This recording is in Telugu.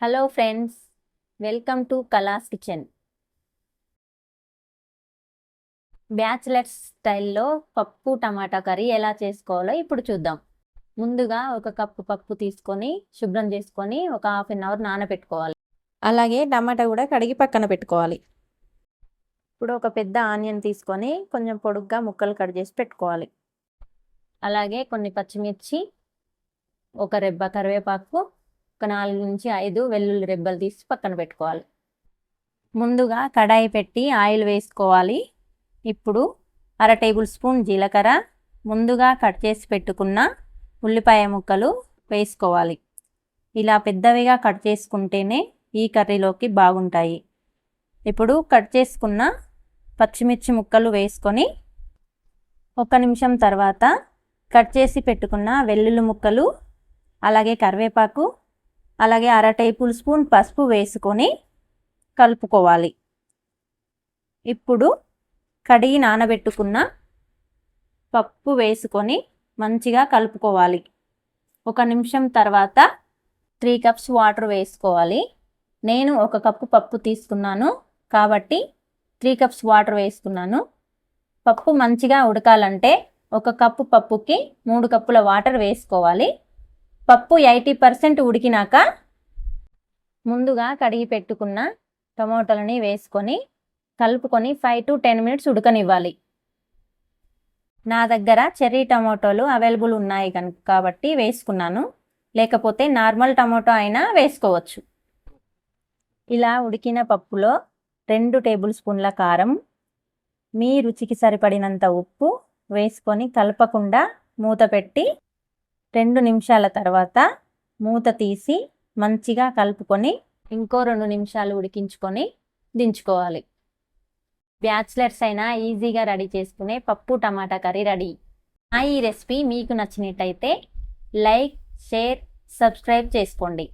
Hello friends, welcome to Kala's kitchen. Bachelors స్టైల్లో పప్పు టమాటా కర్రీ ఎలా చేసుకోవాలో ఇప్పుడు చూద్దాం. ముందుగా ఒక కప్పు పప్పు తీసుకొని శుభ్రం చేసుకొని ఒక హాఫ్ అన్ అవర్ నానబెట్టుకోవాలి. అలాగే టమాటా కూడా కడిగి పక్కన పెట్టుకోవాలి. ఇప్పుడు ఒక పెద్ద ఆనియన్ తీసుకొని కొంచెం పొడుగ్గా ముక్కలు కట్ చేసి పెట్టుకోవాలి. అలాగే కొన్ని పచ్చిమిర్చి, ఒక రెబ్బ కరివేపాకు, ఒక 4 నుంచి 5 వెల్లుల్లి రెబ్బలు తీసి పక్కన పెట్టుకోవాలి. ముందుగా కడాయి పెట్టి ఆయిల్ వేసుకోవాలి. ఇప్పుడు 1/2 టేబుల్ స్పూన్ జీలకర్ర, ముందుగా కట్ చేసి పెట్టుకున్న ఉల్లిపాయ ముక్కలు వేసుకోవాలి. ఇలా పెద్దవిగా కట్ చేసుకుంటేనే ఈ కర్రీలోకి బాగుంటాయి. ఇప్పుడు కట్ చేసుకున్న పచ్చిమిర్చి ముక్కలు వేసుకొని 1 నిమిషం తర్వాత కట్ చేసి పెట్టుకున్న వెల్లుల్లి ముక్కలు, అలాగే కరివేపాకు, అలాగే 1/2 టేబుల్ స్పూన్ పసుపు వేసుకొని కలుపుకోవాలి. ఇప్పుడు కడిగి నానబెట్టుకున్న పప్పు వేసుకొని మంచిగా కలుపుకోవాలి. 1 నిమిషం తర్వాత 3 కప్స్ వాటర్ వేసుకోవాలి. నేను 1 కప్పు పప్పు తీసుకున్నాను కాబట్టి 3 కప్స్ వాటర్ వేసుకున్నాను. పప్పు మంచిగా ఉడకాలంటే 1 కప్పు పప్పుకి 3 కప్పుల వాటర్ వేసుకోవాలి. పప్పు 80% ఉడికినాక ముందుగా కడిగి పెట్టుకున్న టమోటాలని వేసుకొని కలుపుకొని 5 to 10 మినిట్స్ ఉడకనివ్వాలి. నా దగ్గర చెర్రీ టమాటోలు అవైలబుల్ ఉన్నాయి కాబట్టి వేసుకున్నాను, లేకపోతే నార్మల్ టమాటో అయినా వేసుకోవచ్చు. ఇలా ఉడికిన పప్పులో 2 టేబుల్ స్పూన్ల కారం, మీ రుచికి సరిపడినంత ఉప్పు వేసుకొని కలపకుండా మూత పెట్టి 2 నిమిషాల తర్వాత మూత తీసి మంచిగా కలుపుకొని ఇంకో 2 నిమిషాలు ఉడికించుకొని దించుకోవాలి. బ్యాచిలర్స్ అయినా ఈజీగా రెడీ చేసుకునే పప్పు టమాటా కర్రీ రెడీ. ఈ రెసిపీ మీకు నచ్చినట్టయితే లైక్, షేర్, సబ్స్క్రైబ్ చేసుకోండి.